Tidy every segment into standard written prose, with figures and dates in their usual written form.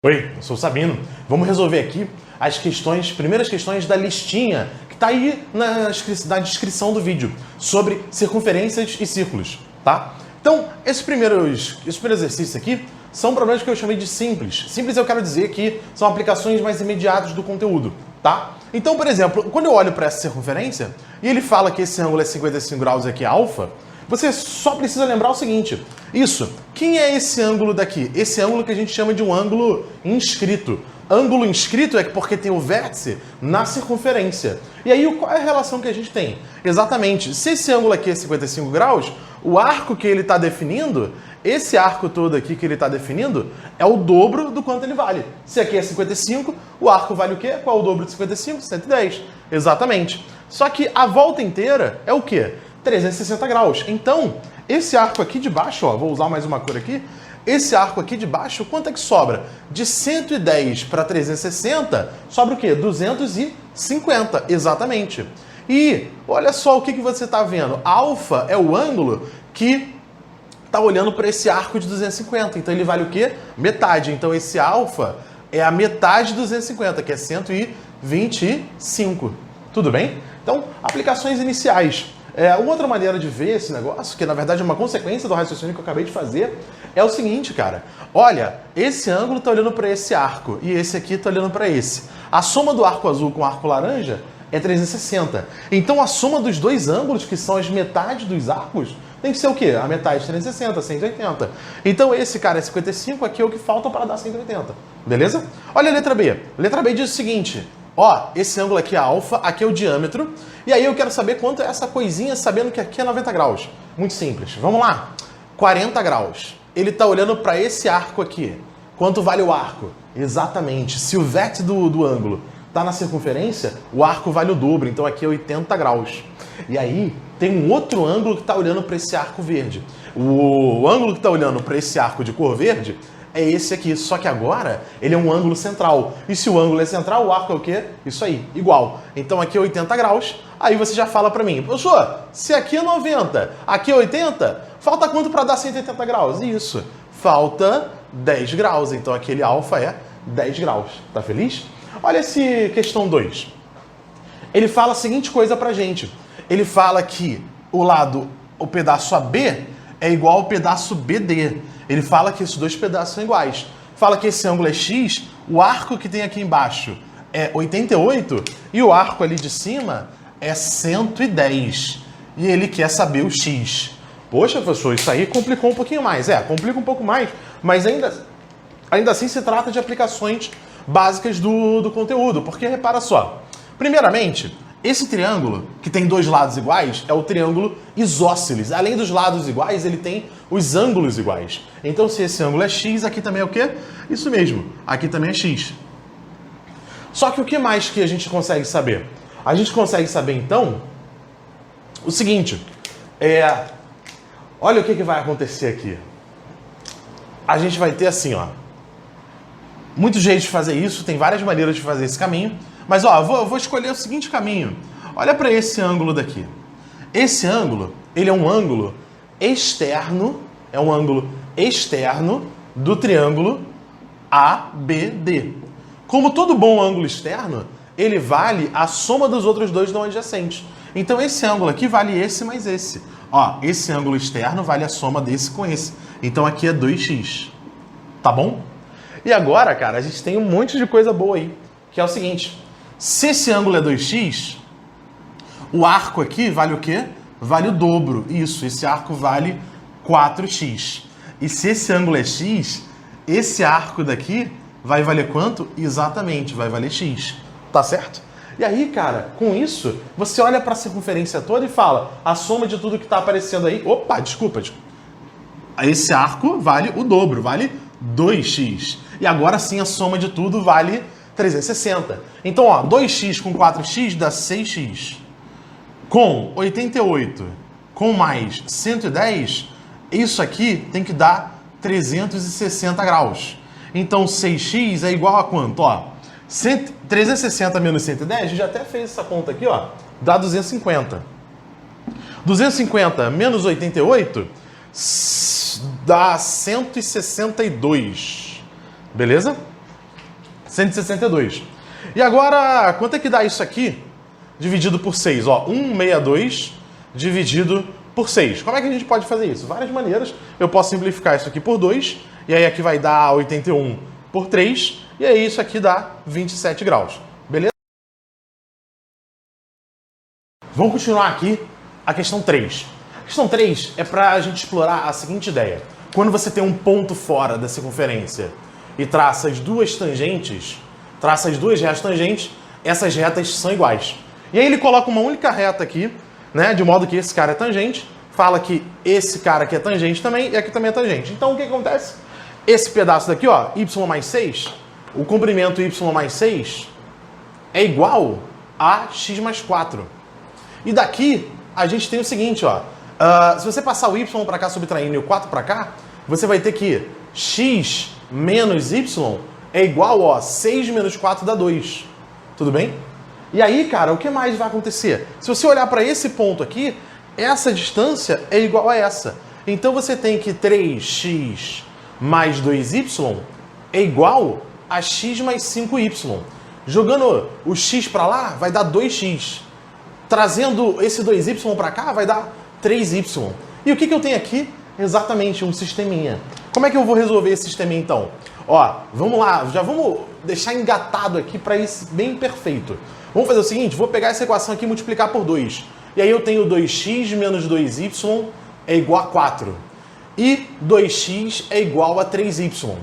Oi, eu sou o Sabino. Vamos resolver aqui as primeiras questões da listinha que está aí na descrição do vídeo sobre circunferências e círculos, tá? Então, esses primeiros exercícios aqui são problemas que eu chamei de simples. Simples eu quero dizer que são aplicações mais imediatas do conteúdo, tá? Então, por exemplo, quando eu olho para essa circunferência e ele fala que esse ângulo é 55 graus aqui, alfa, você só precisa lembrar o seguinte, quem é esse ângulo daqui? Esse ângulo que a gente chama de um ângulo inscrito. Ângulo inscrito é porque tem o vértice na circunferência. E aí, qual é a relação que a gente tem? Exatamente, se esse ângulo aqui é 55 graus, o arco que ele está definindo, esse arco todo aqui que ele está definindo, é o dobro do quanto ele vale. Se aqui é 55, o arco vale o quê? Qual é o dobro de 55? 110. Exatamente. Só que a volta inteira é o quê? 360 graus. Então, esse arco aqui de baixo, ó, vou usar mais uma cor aqui, esse arco aqui de baixo, quanto é que sobra? De 110 para 360, sobra o quê? 250, exatamente. E olha só o que você está vendo. Alfa é o ângulo que está olhando para esse arco de 250. Então ele vale o quê? Metade. Então esse alfa é a metade de 250, que é 125. Tudo bem? Então, aplicações iniciais. Uma outra maneira de ver esse negócio, que na verdade é uma consequência do raciocínio que eu acabei de fazer, é o seguinte, cara. Olha, esse ângulo está olhando para esse arco e esse aqui está olhando para esse. A soma do arco azul com o arco laranja é 360. Então a soma dos dois ângulos, que são as metades dos arcos, tem que ser o quê? A metade de 360, 180. Então esse cara é 55, aqui é o que falta para dar 180. Beleza? Olha a letra B. A letra B diz o seguinte. Ó, esse ângulo aqui é alfa, aqui é o diâmetro, e aí eu quero saber quanto é essa coisinha, sabendo que aqui é 90 graus. Muito simples. Vamos lá. 40 graus. Ele está olhando para esse arco aqui. Quanto vale o arco? Exatamente. Se o vértice do ângulo está na circunferência, o arco vale o dobro, então aqui é 80 graus. E aí tem um outro ângulo que está olhando para esse arco verde. O ângulo que está olhando para esse arco de cor verde é esse aqui, só que agora ele é um ângulo central. E se o ângulo é central, o arco é o quê? Isso aí, igual. Então aqui é 80 graus, aí você já fala para mim, professor, se aqui é 90, aqui é 80, falta quanto para dar 180 graus? Isso, falta 10 graus, então aquele alfa é 10 graus. Tá feliz? Olha esse questão 2. Ele fala a seguinte coisa pra gente. Ele fala que o pedaço AB é igual ao pedaço BD. Ele fala que esses dois pedaços são iguais. Fala que esse ângulo é X, o arco que tem aqui embaixo é 88 e o arco ali de cima é 110. E ele quer saber o X. Poxa, professor, isso aí complicou um pouquinho mais. Complica um pouco mais, mas ainda assim se trata de aplicações básicas do conteúdo. Porque repara só, primeiramente, esse triângulo, que tem dois lados iguais, é o triângulo isósceles. Além dos lados iguais, ele tem os ângulos iguais. Então, se esse ângulo é x, aqui também é o quê? Isso mesmo, aqui também é x. Só que o que mais que a gente consegue saber? A gente consegue saber, então, o seguinte. Olha o que vai acontecer aqui. A gente vai ter assim, ó. Muitos jeitos de fazer isso, tem várias maneiras de fazer esse caminho. Mas, ó, eu vou escolher o seguinte caminho. Olha para esse ângulo daqui. Esse ângulo, ele é um ângulo externo, do triângulo ABD. Como todo bom ângulo externo, ele vale a soma dos outros dois não adjacentes. Então, esse ângulo aqui vale esse mais esse. Ó, esse ângulo externo vale a soma desse com esse. Então, aqui é 2x. Tá bom? E agora, cara, a gente tem um monte de coisa boa aí. Que é o seguinte. Se esse ângulo é 2x, o arco aqui vale o quê? Vale o dobro. Isso, esse arco vale 4x. E se esse ângulo é x, esse arco daqui vai valer quanto? Exatamente, vai valer x. Tá certo? E aí, cara, com isso, você olha para a circunferência toda e fala, a soma de tudo que está aparecendo aí... Opa, desculpa. Esse arco vale o dobro, vale 2x. E agora sim, a soma de tudo vale 360. Então, ó, 2x com 4x dá 6x. Com 88, com mais 110, isso aqui tem que dar 360 graus. Então, 6x é igual a quanto? Ó, 360 menos 110, a gente já até fez essa conta aqui, ó, dá 250. 250 menos 88 dá 162. Beleza? 162. E agora, quanto é que dá isso aqui dividido por 6? Ó, 162 dividido por 6. Como é que a gente pode fazer isso? Várias maneiras. Eu posso simplificar isso aqui por 2, e aí aqui vai dar 81 por 3, e aí isso aqui dá 27 graus. Beleza? Vamos continuar aqui a questão 3. A questão 3 é para a gente explorar a seguinte ideia. Quando você tem um ponto fora da circunferência e traça as duas tangentes, traça as duas retas tangentes, essas retas são iguais. E aí ele coloca uma única reta aqui, né, de modo que esse cara é tangente, fala que esse cara aqui é tangente também e aqui também é tangente. Então o que acontece? Esse pedaço daqui, ó, y mais 6, o comprimento y mais 6 é igual a x mais 4. E daqui a gente tem o seguinte, ó, se você passar o y para cá subtraindo e o 4 para cá, você vai ter que x menos y é igual, ó, 6 menos 4 dá 2. Tudo bem? E aí, cara, o que mais vai acontecer? Se você olhar para esse ponto aqui, essa distância é igual a essa. Então você tem que 3x mais 2y é igual a x mais 5y. Jogando o x para lá, vai dar 2x. Trazendo esse 2y para cá, vai dar 3y. E o que eu tenho aqui? Exatamente, um sisteminha. Como é que eu vou resolver esse sisteminha, então? Ó, vamos lá, já vamos deixar engatado aqui para isso bem perfeito. Vamos fazer o seguinte, vou pegar essa equação aqui e multiplicar por 2. E aí eu tenho 2x menos 2y é igual a 4. E 2x é igual a 3y.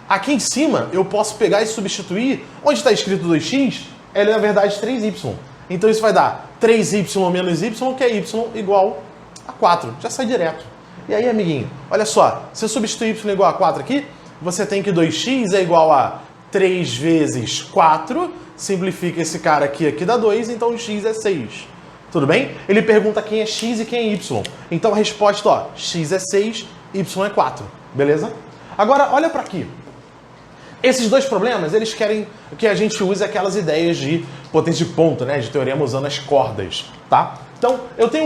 Aqui em cima, eu posso pegar e substituir. Onde está escrito 2x, ele é, na verdade, 3y. Então isso vai dar 3y menos y, que é y igual a 4. Já sai direto. E aí, amiguinho, olha só. Se eu substituir y igual a 4 aqui, você tem que 2x é igual a 3 vezes 4. Simplifica esse cara aqui, aqui dá 2, então x é 6. Tudo bem? Ele pergunta quem é x e quem é y. Então a resposta, ó, x é 6, y é 4. Beleza? Agora, olha para aqui. Esses dois problemas, eles querem que a gente use aquelas ideias de potência de ponto, né? De teorema usando as cordas, tá? Então,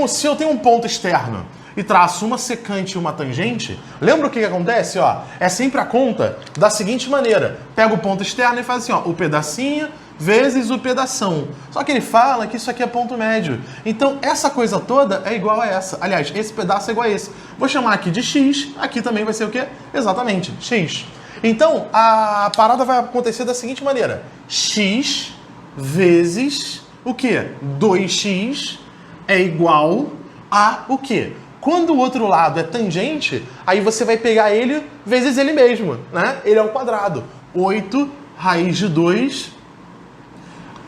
se eu tenho um ponto externo e traço uma secante e uma tangente, lembra o que acontece? Ó, é sempre a conta da seguinte maneira. Pega o ponto externo e faz assim, ó, o pedacinho vezes o pedação. Só que ele fala que isso aqui é ponto médio. Então, essa coisa toda é igual a essa. Aliás, esse pedaço é igual a esse. Vou chamar aqui de x, aqui também vai ser o quê? Exatamente, x. Então, a parada vai acontecer da seguinte maneira. X vezes o quê? 2x é igual a o quê? Quando o outro lado é tangente, aí você vai pegar ele vezes ele mesmo, né? Ele é o quadrado. 8 raiz de 2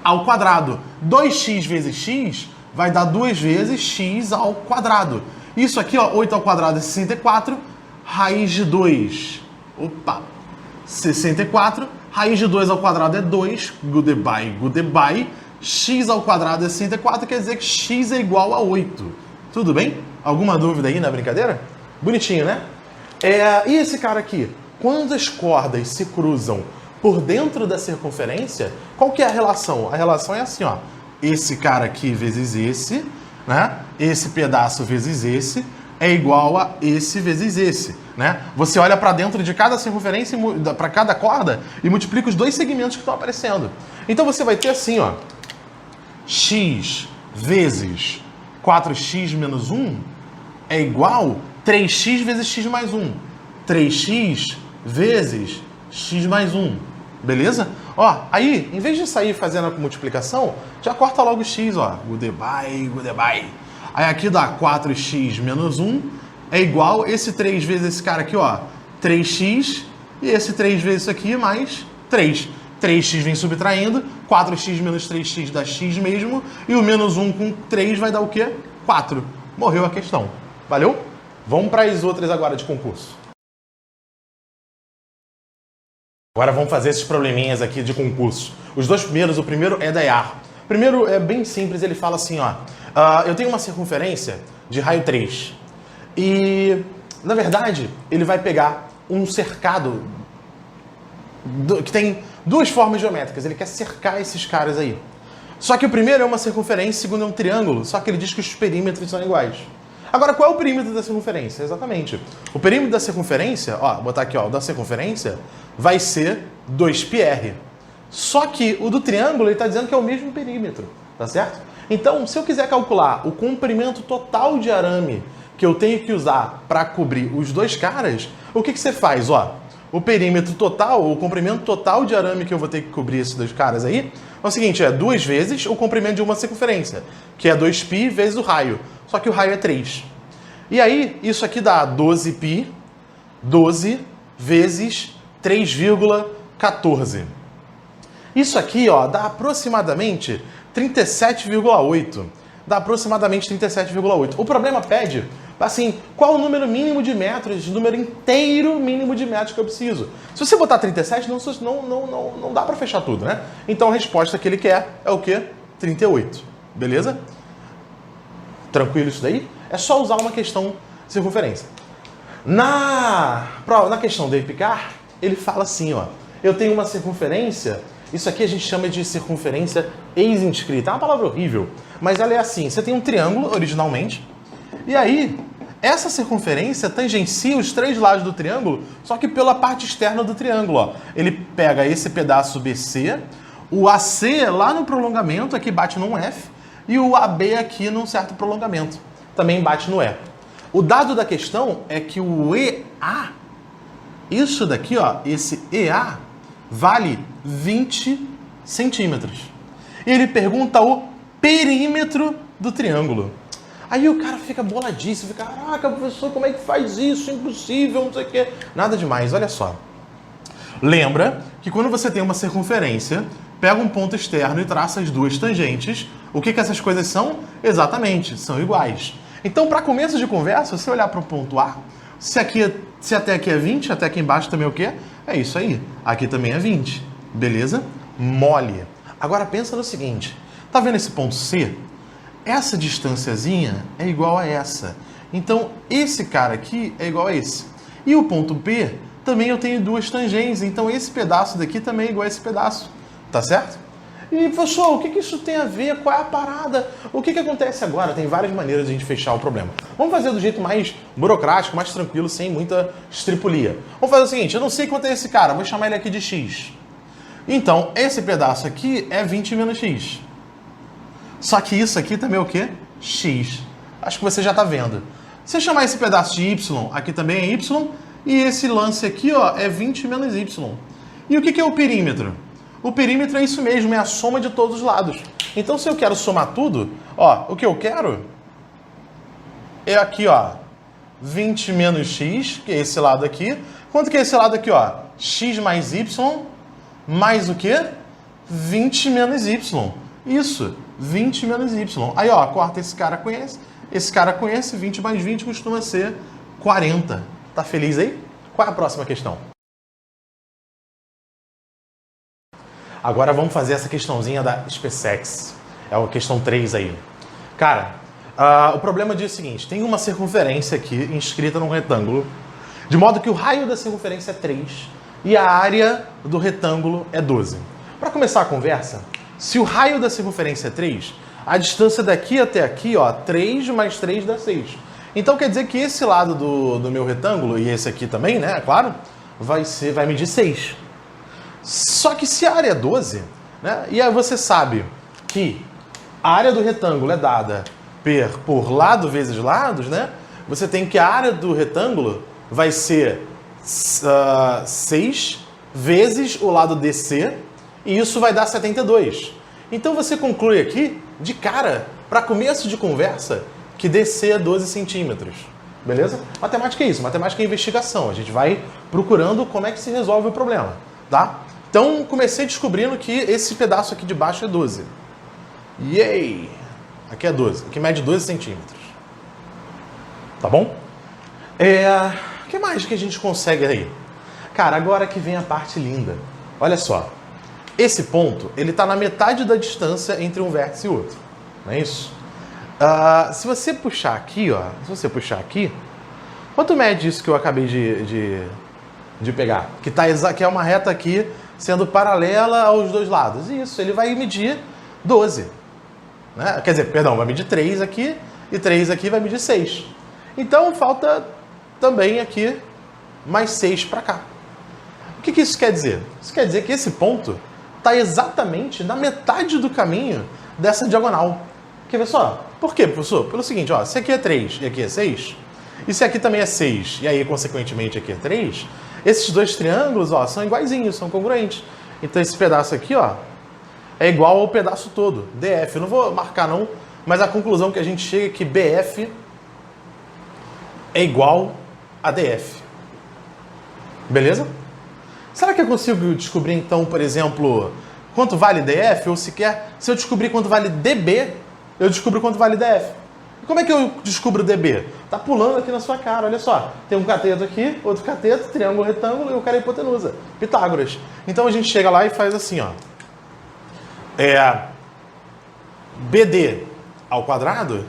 ao quadrado. 2x vezes x vai dar 2 vezes x ao quadrado. Isso aqui, ó, 8 ao quadrado é 64, raiz de 2. Opa! 64, raiz de 2 ao quadrado é 2, goodbye, x ao quadrado é 64, quer dizer que x é igual a 8. Tudo bem? Alguma dúvida aí na brincadeira? Bonitinho, né? E esse cara aqui? Quando as cordas se cruzam por dentro da circunferência, qual que é a relação? A relação é assim, ó. Esse cara aqui vezes esse, né? Esse pedaço vezes esse é igual a esse vezes esse, né? Você olha para dentro de cada circunferência, para cada corda, e multiplica os dois segmentos que estão aparecendo. Então você vai ter assim, ó, x vezes 4x menos 1 é igual 3x vezes x mais 1. 3x vezes x mais 1. Beleza? Ó, aí, em vez de sair fazendo a multiplicação, já corta logo o x, ó. Goodbye. Aí aqui dá 4x menos 1 é igual esse 3 vezes esse cara aqui, ó. 3x e esse 3 vezes isso aqui mais 3. 3x vem subtraindo, 4x menos 3x dá x mesmo, e o menos 1 com 3 vai dar o quê? 4. Morreu a questão. Valeu? Vamos para as outras agora de concurso. Agora vamos fazer esses probleminhas aqui de concurso. Os dois primeiros, o primeiro é da EAR. O primeiro é bem simples, ele fala assim, ó. Eu tenho uma circunferência de raio 3. E, na verdade, ele vai pegar um cercado que tem duas formas geométricas. Ele quer cercar esses caras aí. Só que o primeiro é uma circunferência, o segundo é um triângulo, só que ele diz que os perímetros são iguais. Agora, qual é o perímetro da circunferência? Exatamente. O perímetro da circunferência, ó, vou botar aqui, ó, da circunferência, vai ser 2πr. Só que o do triângulo ele está dizendo que é o mesmo perímetro, tá certo? Então, se eu quiser calcular o comprimento total de arame que eu tenho que usar para cobrir os dois caras, o que você faz? Ó, o perímetro total, o comprimento total de arame que eu vou ter que cobrir esses dois caras aí, é o seguinte, é 2 vezes o comprimento de uma circunferência, que é 2π vezes o raio, só que o raio é 3. E aí, isso aqui dá 12π, 12 vezes 3,14. Isso aqui, ó, dá aproximadamente 37,8. Dá aproximadamente 37,8. O problema pede, assim, qual o número mínimo de metros, o número inteiro mínimo de metros que eu preciso. Se você botar 37, não dá para fechar tudo, né? Então a resposta que ele quer é o quê? 38. Beleza? Tranquilo isso daí? É só usar uma questão de circunferência. Na questão de Picard, ele fala assim, ó. Eu tenho uma circunferência, isso aqui a gente chama de circunferência ex-inscrita. É uma palavra horrível, mas ela é assim. Você tem um triângulo, originalmente, e aí, essa circunferência tangencia os 3 lados do triângulo, só que pela parte externa do triângulo, ó. Ele pega esse pedaço BC, o AC lá no prolongamento, aqui bate num F, e o AB aqui num certo prolongamento, também bate no E. O dado da questão é que o EA, isso daqui, ó, esse EA, vale 20 centímetros. E ele pergunta o perímetro do triângulo. Aí o cara fica boladíssimo, fica, caraca, professor, como é que faz isso? Impossível, não sei o quê. Nada demais, olha só. Lembra que quando você tem uma circunferência, pega um ponto externo e traça as duas tangentes, o que essas coisas são? Exatamente, são iguais. Então, para começo de conversa, se olhar para o ponto A, se até aqui é 20, até aqui embaixo também é o quê? É isso aí. Aqui também é 20. Beleza? Mole. Agora pensa no seguinte. Tá vendo esse ponto C? Essa distânciazinha é igual a essa. Então, esse cara aqui é igual a esse. E o ponto B, também eu tenho duas tangentes. Então, esse pedaço daqui também é igual a esse pedaço. Tá certo? E, professor, o que isso tem a ver? Qual é a parada? O que acontece agora? Tem várias maneiras de a gente fechar o problema. Vamos fazer do jeito mais burocrático, mais tranquilo, sem muita estripulia. Vamos fazer o seguinte, eu não sei quanto é esse cara, vou chamar ele aqui de X. Então, esse pedaço aqui é 20 menos X. Só que isso aqui também é o quê? X. Acho que você já está vendo. Se eu chamar esse pedaço de Y, aqui também é Y, e esse lance aqui, ó, é 20 menos Y. E o que é o perímetro? O perímetro é isso mesmo, é a soma de todos os lados. Então, se eu quero somar tudo, ó, o que eu quero é aqui, ó, 20 menos x, que é esse lado aqui. Quanto que é esse lado aqui, ó? X mais y, mais o quê? 20 menos y. Isso, 20 menos y. Aí, ó, corta esse cara com esse, 20 mais 20 costuma ser 40. Tá feliz aí? Qual é a próxima questão? Agora vamos fazer essa questãozinha da SpaceX. É a questão 3 aí. Cara, o problema diz o seguinte. Tem uma circunferência aqui inscrita num retângulo, de modo que o raio da circunferência é 3 e a área do retângulo é 12. Para começar a conversa, se o raio da circunferência é 3, a distância daqui até aqui, ó, 3 mais 3 dá 6. Então quer dizer que esse lado do meu retângulo, e esse aqui também, né, é claro, vai medir 6. Só que se a área é 12, né, e aí você sabe que a área do retângulo é dada por lado vezes lados, né, você tem que a área do retângulo vai ser 6 vezes o lado DC, e isso vai dar 72. Então você conclui aqui, de cara, para começo de conversa, que DC é 12 centímetros. Beleza? Matemática é isso, matemática é investigação. A gente vai procurando como é que se resolve o problema, tá? Então, comecei descobrindo que esse pedaço aqui de baixo é 12. Yay! Aqui é 12. Aqui mede 12 centímetros. Tá bom? O que mais que a gente consegue aí? Cara, agora que vem a parte linda. Olha só. Esse ponto, ele está na metade da distância entre um vértice e outro. Não é isso? Se você puxar aqui, ó. Quanto mede isso que eu acabei de pegar? Que é uma reta aqui sendo paralela aos dois lados. Isso, ele vai medir 12. Né? Quer dizer, perdão, vai medir 3 aqui e 3 aqui vai medir 6. Então, falta também aqui mais 6 para cá. O que isso quer dizer? Isso quer dizer que esse ponto está exatamente na metade do caminho dessa diagonal. Quer ver só? Por quê, professor? Pelo seguinte, ó, se aqui é 3 e aqui é 6, e se aqui também é 6, e aí, consequentemente, aqui é 3, esses dois triângulos, ó, são iguaizinhos, são congruentes. Então, esse pedaço aqui, ó, é igual ao pedaço todo, DF. Eu não vou marcar, não, mas a conclusão que a gente chega é que BF é igual a DF. Beleza? Será que eu consigo descobrir, então, por exemplo, quanto vale DF? Ou sequer, se eu descobrir quanto vale DB, eu descubro quanto vale DF. E como é que eu descubro DB? Tá pulando aqui na sua cara, olha só. Tem um cateto aqui, outro cateto, triângulo, retângulo e o cara é hipotenusa. Pitágoras. Então a gente chega lá e faz assim, ó. BD ao quadrado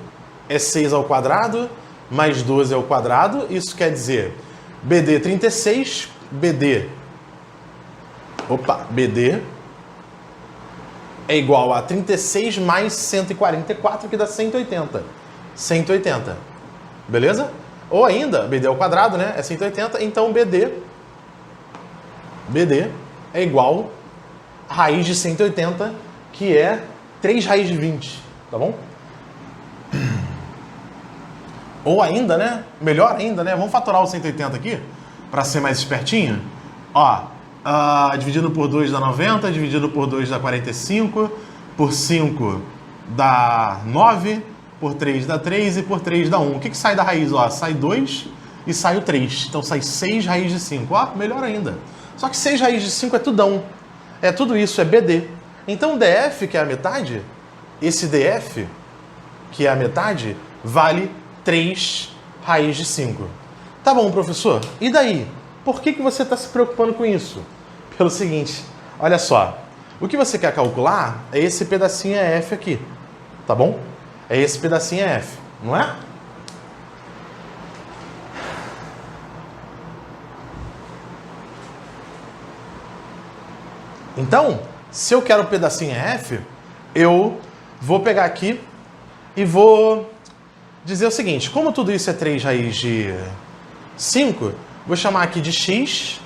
é 6 ao quadrado mais 12 ao quadrado. Isso quer dizer BD 36, BD é igual a 36 mais 144, que dá 180. 180. Beleza? Ou ainda, BD ao quadrado, né? É 180. Então, BD é igual a raiz de 180, que é 3 raiz de 20. Tá bom? Ou ainda, né? Melhor ainda, né? Vamos fatorar o 180 aqui, para ser mais espertinho. Ó, dividido por 2 dá 90, dividido por 2 dá 45, por 5 dá 9, por 3 dá 3 e por 3 dá 1. O que que sai da raiz? Ó, sai 2 e sai o 3. Então sai 6 raiz de 5. Ó, melhor ainda. Só que 6 raiz de 5 é tudão. É tudo isso, é BD. Então DF, que é a metade, esse DF, que é a metade, vale 3 raiz de 5. Tá bom, professor. E daí? Por que você está se preocupando com isso? Pelo seguinte, olha só. O que você quer calcular é esse pedacinho F aqui. Tá bom? É esse pedacinho F, não é? Então, se eu quero o pedacinho F, eu vou pegar aqui e vou dizer o seguinte. Como tudo isso é 3 raiz de 5, vou chamar aqui de x.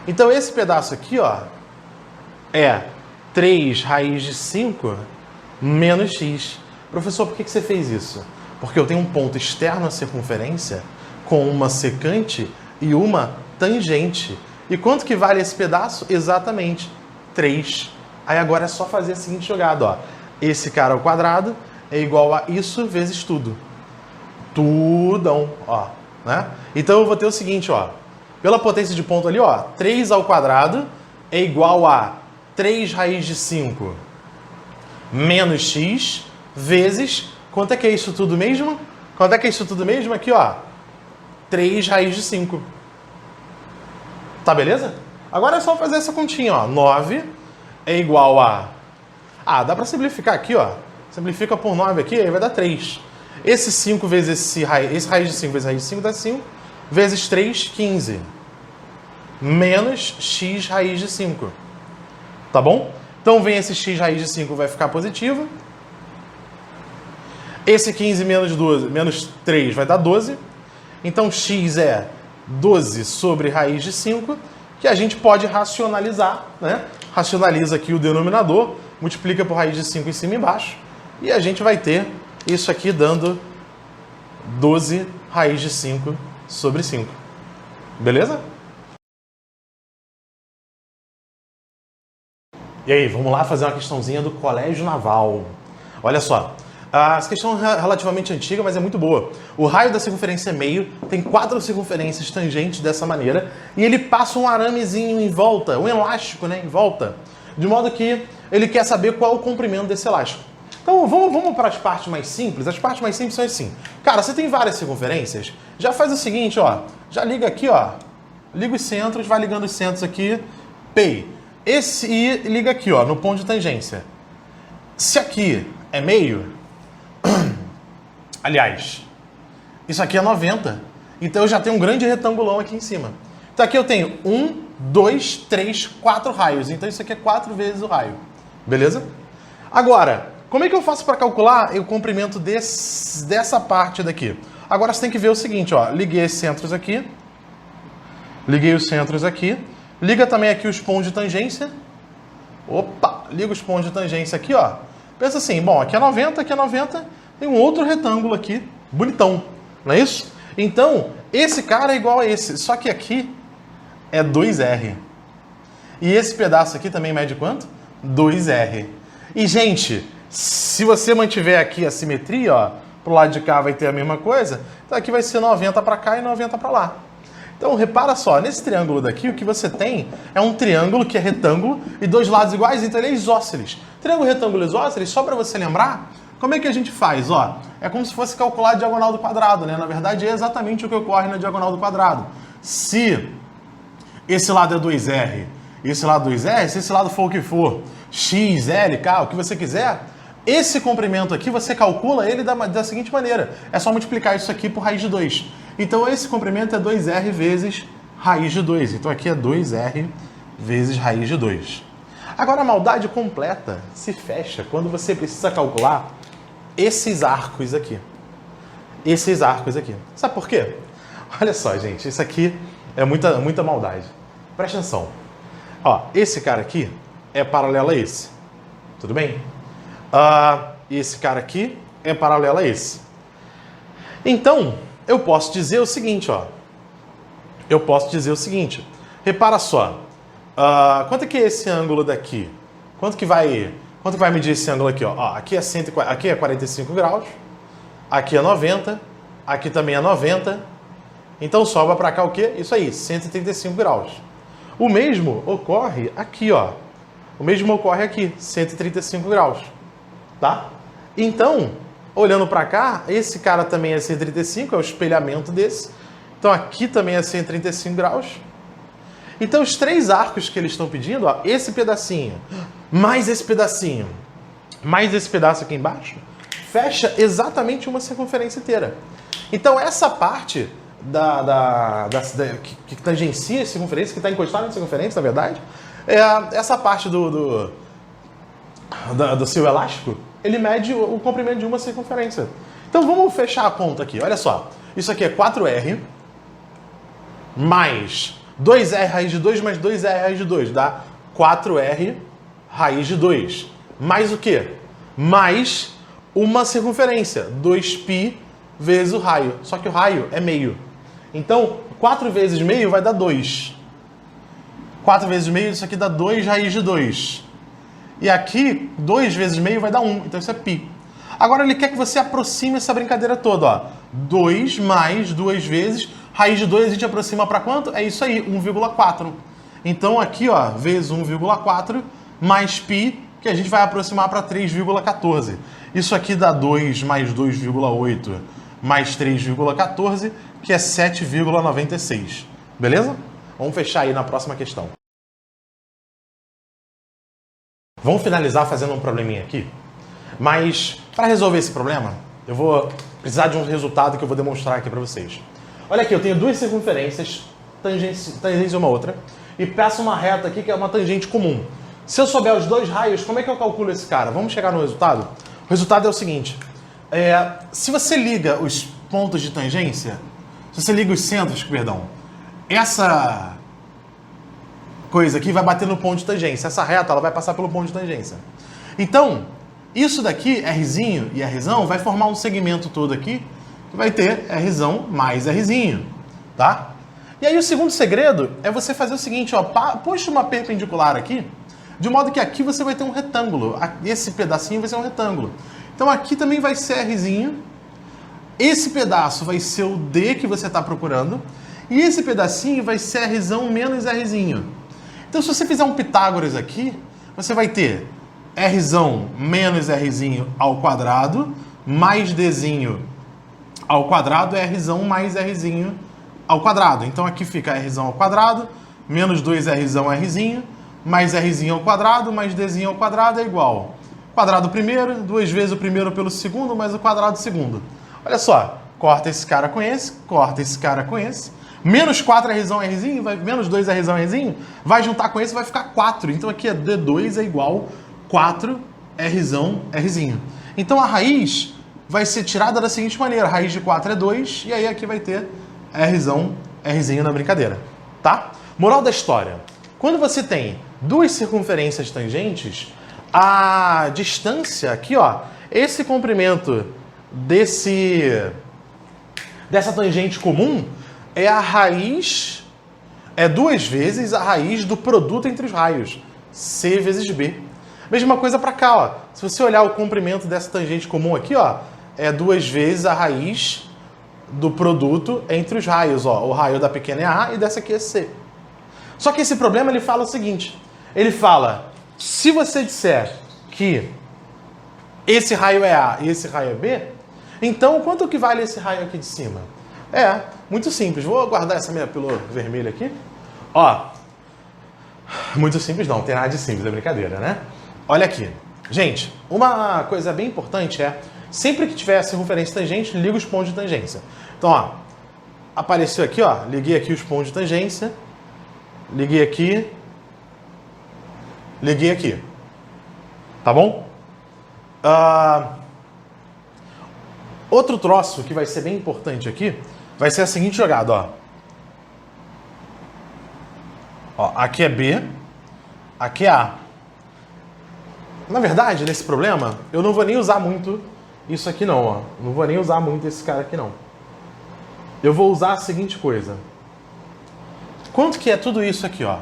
Então, esse pedaço aqui, ó, é 3 raiz de 5 menos x. Professor, por que você fez isso? Porque eu tenho um ponto externo à circunferência com uma secante e uma tangente. E quanto que vale esse pedaço? Exatamente 3. Aí agora é só fazer a seguinte jogada, ó. Esse cara ao quadrado é igual a isso vezes tudo. Tudão, ó. Né? Então eu vou ter o seguinte, ó. Pela potência de ponto ali, ó, 3 ao quadrado é igual a 3 raiz de 5 menos x vezes, quanto é que é isso tudo mesmo? Quanto é que é isso tudo mesmo? Aqui, ó, 3 raiz de 5. Tá, beleza? Agora é só fazer essa continha, ó. 9 é igual a... dá pra simplificar aqui, ó. Simplifica por 9 aqui, aí vai dar 3. Esse 5 vezes esse raiz de 5 vezes raiz de 5 dá 5. Vezes 3, 15. Menos x raiz de 5. Tá bom? Então vem esse x raiz de 5, vai ficar positivo. Esse 15 menos 12, menos 3 vai dar 12. Então x é 12 sobre raiz de 5, que a gente pode racionalizar, né? Racionaliza aqui o denominador, multiplica por raiz de 5 em cima e embaixo, e a gente vai ter isso aqui dando 12 raiz de 5 sobre 5. Beleza? E aí, vamos lá fazer uma questãozinha do Colégio Naval. Olha só, essa questão é relativamente antiga, mas é muito boa. O raio da circunferência é meio, tem 4 circunferências tangentes dessa maneira, e ele passa um aramezinho em volta, um elástico, né, em volta, de modo que ele quer saber qual é o comprimento desse elástico. Então, vamos para as partes mais simples. As partes mais simples são assim. Cara, você tem várias circunferências, já faz o seguinte, ó, já liga aqui, ó, liga os centros, vai ligando os centros aqui, P. E liga aqui, ó, no ponto de tangência. Se aqui é meio, aliás, isso aqui é 90, então eu já tenho um grande retangulão aqui em cima. Então aqui eu tenho 1, 2, 3, 4 raios, então isso aqui é 4 vezes o raio, beleza? Agora, como é que eu faço para calcular o comprimento dessa parte daqui? Agora você tem que ver o seguinte, ó, liguei os centros aqui, liga também aqui os pontos de tangência, Opa, liga os pontos de tangência aqui, ó. Pensa assim, bom, aqui é 90, tem um outro retângulo aqui, bonitão, não é isso? Então, esse cara é igual a esse, só que aqui é 2R. E esse pedaço aqui também mede quanto? 2R. E, gente, se você mantiver aqui a simetria, ó, pro lado de cá vai ter a mesma coisa, então aqui vai ser 90 para cá e 90 para lá. Então, repara só, nesse triângulo daqui, o que você tem é um triângulo que é retângulo e dois lados iguais, então ele é isósceles. Triângulo, retângulo, isósceles, só para você lembrar, como é que a gente faz? Ó, é como se fosse calcular a diagonal do quadrado, né? Na verdade, é exatamente o que ocorre na diagonal do quadrado. Se esse lado é 2R e esse lado 2R, se esse lado for o que for, x, l, k, o que você quiser, esse comprimento aqui, você calcula ele da seguinte maneira. É só multiplicar isso aqui por raiz de 2. Então, esse comprimento é 2R vezes raiz de 2. Então, aqui é 2R vezes raiz de 2. Agora, a maldade completa se fecha quando você precisa calcular esses arcos aqui. Esses arcos aqui. Sabe por quê? Olha só, gente. Isso aqui é muita maldade. Presta atenção. Ó, esse cara aqui é paralelo a esse. Tudo bem? Esse cara aqui é paralelo a esse. Então, eu posso dizer o seguinte, ó. Repara só. Quanto é que é esse ângulo daqui? Quanto que vai medir esse ângulo aqui, ó? Aqui é 140, aqui é 45 graus. Aqui é 90. Aqui também é 90. Então, sobra para cá o quê? Isso aí, 135 graus. O mesmo ocorre aqui, ó. O mesmo ocorre aqui, 135 graus. Tá? Então, olhando para cá, esse cara também é 135, é o espelhamento desse. Então, aqui também é 135 graus. Então, os três arcos que eles estão pedindo, ó, esse pedacinho, mais esse pedacinho, mais esse pedaço aqui embaixo, fecha exatamente uma circunferência inteira. Então, essa parte que tangencia a circunferência, que está encostada na circunferência, na verdade, essa parte do seu elástico, ele mede o comprimento de uma circunferência. Então, vamos fechar a conta aqui. Olha só. Isso aqui é 4R mais 2R raiz de 2 mais 2R raiz de 2. Dá 4R raiz de 2. Mais o quê? Mais uma circunferência. 2π vezes o raio. Só que o raio é meio. Então, 4 vezes meio vai dar 2. 4 vezes meio, isso aqui dá 2 raiz de 2. E aqui, 2 vezes meio vai dar 1. Então, isso é π. Agora, ele quer que você aproxime essa brincadeira toda. Ó. 2 mais 2 vezes. Raiz de 2 a gente aproxima para quanto? É isso aí, 1,4. Então, aqui, ó, vezes 1,4 mais π, que a gente vai aproximar para 3,14. Isso aqui dá 2 mais 2,8 mais 3,14, que é 7,96. Beleza? Vamos fechar aí na próxima questão. Vamos finalizar fazendo um probleminha aqui. Mas, para resolver esse problema, eu vou precisar de um resultado que eu vou demonstrar aqui para vocês. Olha aqui, eu tenho duas circunferências, tangência uma outra, e peço uma reta aqui que é uma tangente comum. Se eu souber os dois raios, como é que eu calculo esse cara? Vamos chegar no resultado? O resultado é o seguinte. Se você liga os pontos de tangência, se você liga os centros, perdão, essa coisa aqui vai bater no ponto de tangência. Essa reta ela vai passar pelo ponto de tangência. Então, isso daqui, Rzinho e Rzão, vai formar um segmento todo aqui, que vai ter Rzão mais Rzinho, tá? E aí o segundo segredo é você fazer o seguinte, ó, puxa uma perpendicular aqui, de modo que aqui você vai ter um retângulo. Esse pedacinho vai ser um retângulo. Então aqui também vai ser Rzinho, esse pedaço vai ser o D que você está procurando, e esse pedacinho vai ser Rzão menos Rzinho. Então se você fizer um Pitágoras aqui, você vai ter Rzão menos Rzinho ao quadrado, mais Dzinho ao quadrado é Rzão mais Rzinho ao quadrado. Então aqui fica Rzão ao quadrado, menos 2Rzão Rzinho, mais Rzinho ao quadrado, mais Dzinho ao quadrado é igual. Quadrado primeiro, 2 vezes o primeiro pelo segundo, mais o quadrado segundo. Olha só, corta esse cara com esse, corta esse cara com esse. Menos 4Rzão Rzinho, menos 2Rzão Rzinho, vai juntar com esse, vai ficar 4. Então aqui é D2 é igual 4Rzão Rzinho. Então a raiz vai ser tirada da seguinte maneira. A raiz de 4 é 2, e aí aqui vai ter Rzão Rzinho na brincadeira, tá? Moral da história. Quando você tem duas circunferências tangentes, a distância aqui, ó, esse comprimento dessa tangente comum é a raiz, é 2 vezes a raiz do produto entre os raios, C vezes B. Mesma coisa para cá, ó. Se você olhar o comprimento dessa tangente comum aqui, ó, é 2 vezes a raiz do produto entre os raios, ó. O raio da pequena é A e dessa aqui é C. Só que esse problema ele fala o seguinte, ele fala, se você disser que esse raio é A e esse raio é B, então quanto que vale esse raio aqui de cima? É, muito simples. Vou guardar essa minha pílula vermelha aqui. Ó, muito simples não, tem nada de simples, é brincadeira, né? Olha aqui. Gente, uma coisa bem importante é, sempre que tiver circunferência tangente, liga os pontos de tangência. Então, ó, apareceu aqui, ó, liguei aqui os pontos de tangência, liguei aqui, tá bom? Outro troço que vai ser bem importante aqui, vai ser a seguinte jogada, ó. Ó, aqui é B, aqui é A. Na verdade, nesse problema, eu não vou nem usar muito isso aqui não, ó. Não vou nem usar muito esse cara aqui não. Eu vou usar a seguinte coisa. Quanto que é tudo isso aqui, ó?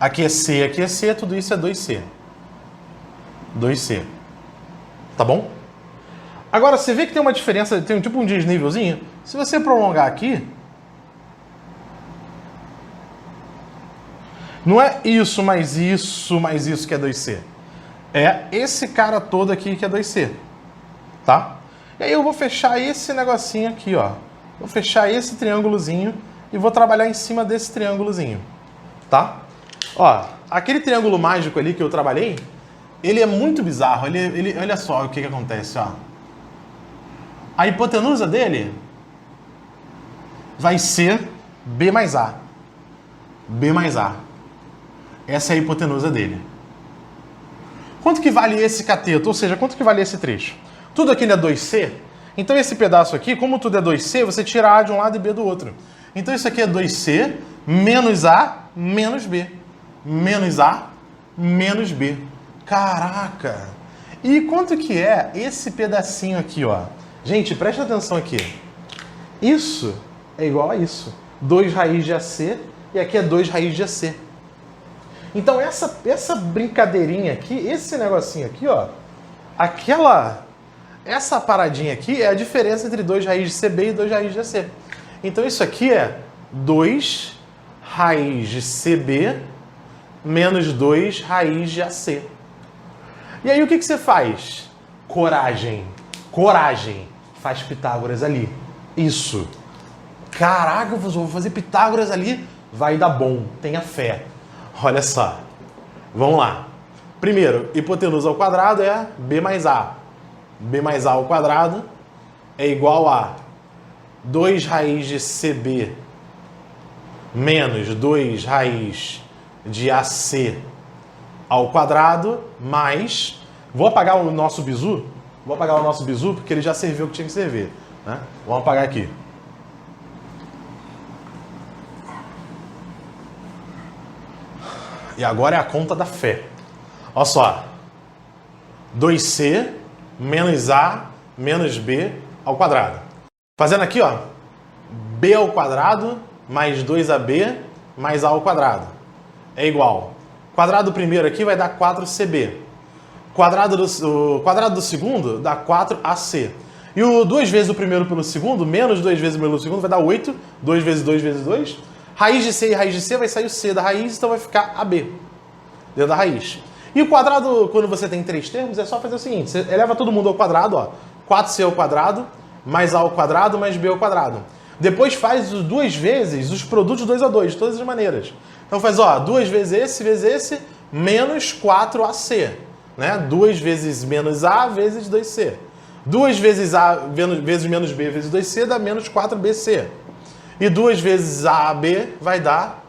Aqui é C, tudo isso é 2C. 2C. Tá bom? Agora, você vê que tem uma diferença, tem tipo um desnívelzinho? Se você prolongar aqui, não é isso mais isso mais isso que é 2C. É esse cara todo aqui que é 2C. Tá? E aí eu vou fechar esse negocinho aqui, ó. Vou fechar esse triângulozinho e vou trabalhar em cima desse triângulozinho. Tá? Ó, aquele triângulo mágico ali que eu trabalhei, ele é muito bizarro. Olha só o que acontece, ó. A hipotenusa dele vai ser B mais A. B mais A. Essa é a hipotenusa dele. Quanto que vale esse cateto? Ou seja, quanto que vale esse trecho? Tudo aqui é 2C. Então esse pedaço aqui, como tudo é 2C, você tira A de um lado e B do outro. Então isso aqui é 2C menos A menos B. Menos A menos B. Caraca! E quanto que é esse pedacinho aqui, ó? Gente, presta atenção aqui. Isso é igual a isso. 2 raiz de AC e aqui é 2 raiz de AC. Então essa brincadeirinha aqui, esse negocinho aqui, ó, essa paradinha aqui é a diferença entre 2 raiz de CB e 2 raiz de AC. Então isso aqui é 2 raiz de CB menos 2 raiz de AC. E aí o que você faz? Coragem. Coragem. Faz Pitágoras ali. Isso. Caraca, eu vou fazer Pitágoras ali. Vai dar bom. Tenha fé. Olha só. Vamos lá. Primeiro, hipotenusa ao quadrado é B mais A. B mais A ao quadrado é igual a 2 raiz de CB menos 2 raiz de AC ao quadrado mais... Vou apagar o nosso bizu. Vou apagar o nosso bizu porque ele já serviu o que tinha que servir. Né? Vamos apagar aqui. E agora é a conta da fé. Olha só. 2C menos A menos B ao quadrado. Fazendo aqui, ó. B ao quadrado mais 2AB mais A ao quadrado. É igual. O quadrado do primeiro aqui vai dar 4CB. O quadrado do segundo dá 4AC. E o 2 vezes o primeiro pelo segundo, menos 2 vezes o primeiro pelo segundo, vai dar 8. 2 vezes 2 vezes 2. Raiz de C e raiz de C vai sair o C da raiz, então vai ficar AB. Dentro da raiz. E o quadrado, quando você tem 3 termos, é só fazer o seguinte. Você eleva todo mundo ao quadrado, ó. 4C ao quadrado, mais A ao quadrado, mais B ao quadrado. Depois faz 2 vezes os produtos 2 a 2, de todas as maneiras. Então faz, ó, 2 vezes esse, menos 4AC. Né? 2 vezes menos A vezes 2C. 2 vezes A vezes menos B vezes 2C dá menos 4BC. E 2 vezes AB vai dar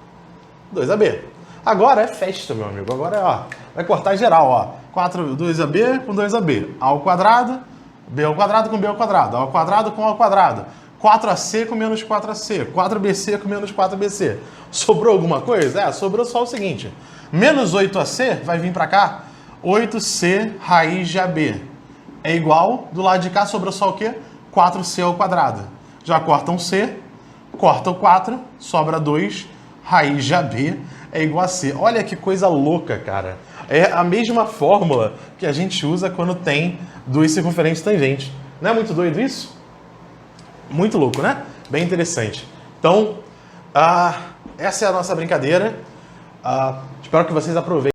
2AB. Agora é festa, meu amigo. Agora é, ó, vai cortar geral, ó. 2AB com 2AB. A ao quadrado, B ao quadrado com B ao quadrado. A ao quadrado com A ao quadrado. 4AC com menos 4AC, 4BC com menos 4BC. Sobrou alguma coisa? Sobrou só o seguinte. Menos 8AC vai vir para cá, 8C raiz de AB. É igual, do lado de cá sobrou só o quê? 4C ao quadrado. Já corta um C, corta o 4, sobra 2, raiz de AB é igual a C. Olha que coisa louca, cara. É a mesma fórmula que a gente usa quando tem duas circunferentes tangentes. Não é muito doido isso? Muito louco, né? Bem interessante. Então, essa é a nossa brincadeira. Espero que vocês aproveitem.